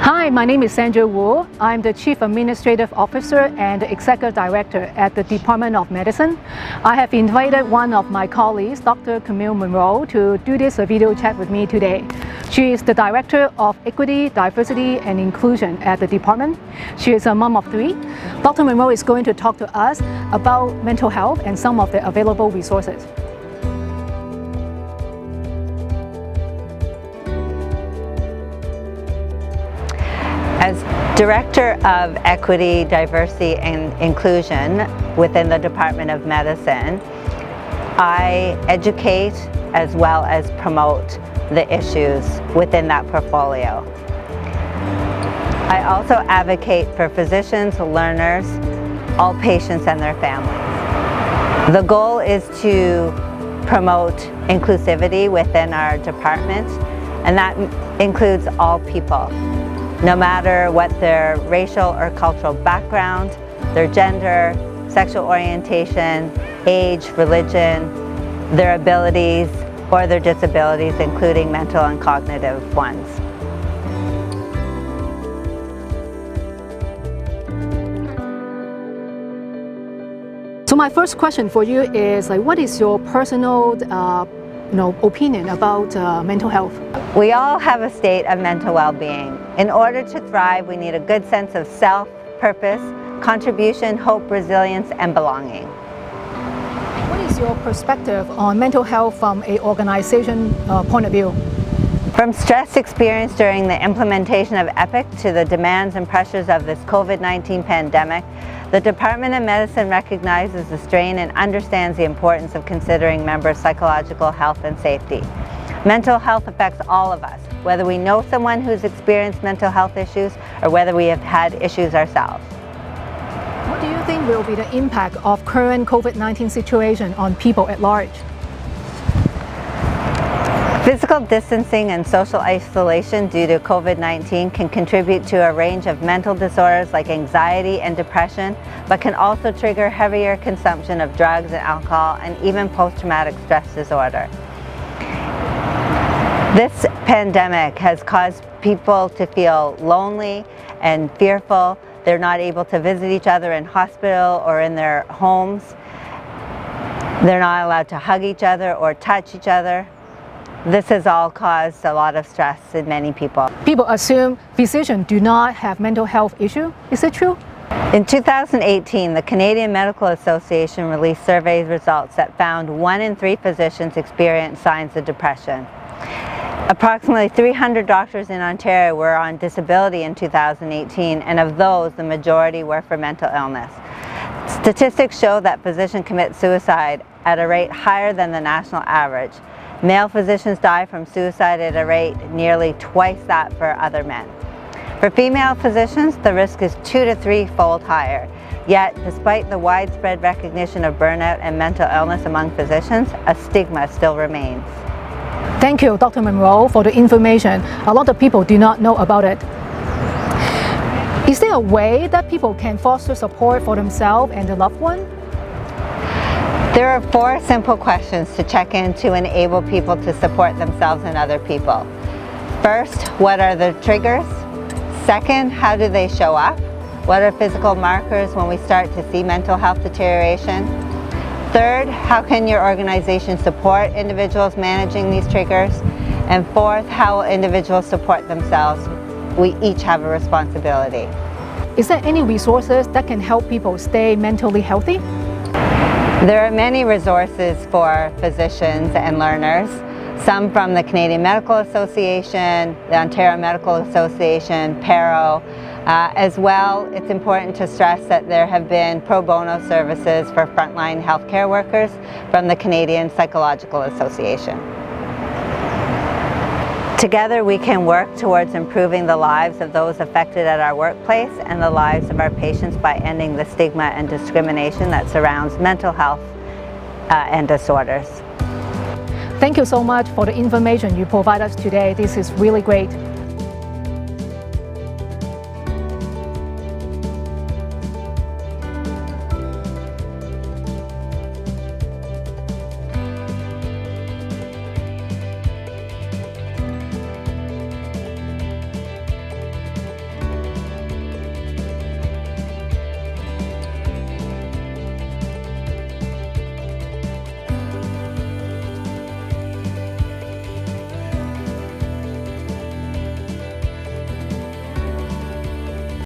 Hi, my name is Sandra Wu. I'm the Chief Administrative Officer and Executive Director at the Department of Medicine. I have invited one of my colleagues, Dr. Camille Monroe, to do this video chat with me today. She is the Director of Equity, Diversity and Inclusion at the department. She is a mom of 3. Dr. Monroe is going to talk to us about mental health and some of the available resources. As Director of Equity, Diversity and Inclusion within the Department of Medicine, I educate as well as promote the issues within that portfolio. I also advocate for physicians, learners, all patients and their families. The goal is to promote inclusivity within our department, and that includes all people. No matter what their racial or cultural background, their gender, sexual orientation, age, religion, their abilities, or their disabilities, including mental and cognitive ones. So my first question for you is, what is your personal opinion about mental health? We all have a state of mental well-being. In order to thrive, we need a good sense of self, purpose, contribution, hope, resilience, and belonging. What is your perspective on mental health from an organization point of view? From stress experienced during the implementation of EPIC to the demands and pressures of this COVID-19 pandemic, the Department of Medicine recognizes the strain and understands the importance of considering members' psychological health and safety. Mental health affects all of us, whether we know someone who's experienced mental health issues or whether we have had issues ourselves. What do you think will be the impact of current COVID-19 situation on people at large? Physical distancing and social isolation due to COVID-19 can contribute to a range of mental disorders like anxiety and depression, but can also trigger heavier consumption of drugs and alcohol and even post-traumatic stress disorder. This pandemic has caused people to feel lonely and fearful. They're not able to visit each other in hospital or in their homes. They're not allowed to hug each other or touch each other. This has all caused a lot of stress in many people. People assume physicians do not have mental health issues. Is it true? In 2018, the Canadian Medical Association released survey results that found 1 in 3 physicians experienced signs of depression. Approximately 300 doctors in Ontario were on disability in 2018, and of those, the majority were for mental illness. Statistics show that physicians commit suicide at a rate higher than the national average. Male physicians die from suicide at a rate nearly twice that for other men. For female physicians, the risk is 2 to 3-fold higher. Yet, despite the widespread recognition of burnout and mental illness among physicians, a stigma still remains. Thank you, Dr. Monroe, for the information. A lot of people do not know about it. Is there a way that people can foster support for themselves and their loved one? There are 4 simple questions to check in to enable people to support themselves and other people. First, what are the triggers? Second, how do they show up? What are physical markers when we start to see mental health deterioration? Third, how can your organization support individuals managing these triggers? And fourth, how will individuals support themselves? We each have a responsibility. Is there any resources that can help people stay mentally healthy? There are many resources for physicians and learners, some from the Canadian Medical Association, the Ontario Medical Association, PARO. As well, it's important to stress that there have been pro bono services for frontline healthcare workers from the Canadian Psychological Association. Together we can work towards improving the lives of those affected at our workplace and the lives of our patients by ending the stigma and discrimination that surrounds mental health and disorders. Thank you so much for the information you provide us today. This is really great.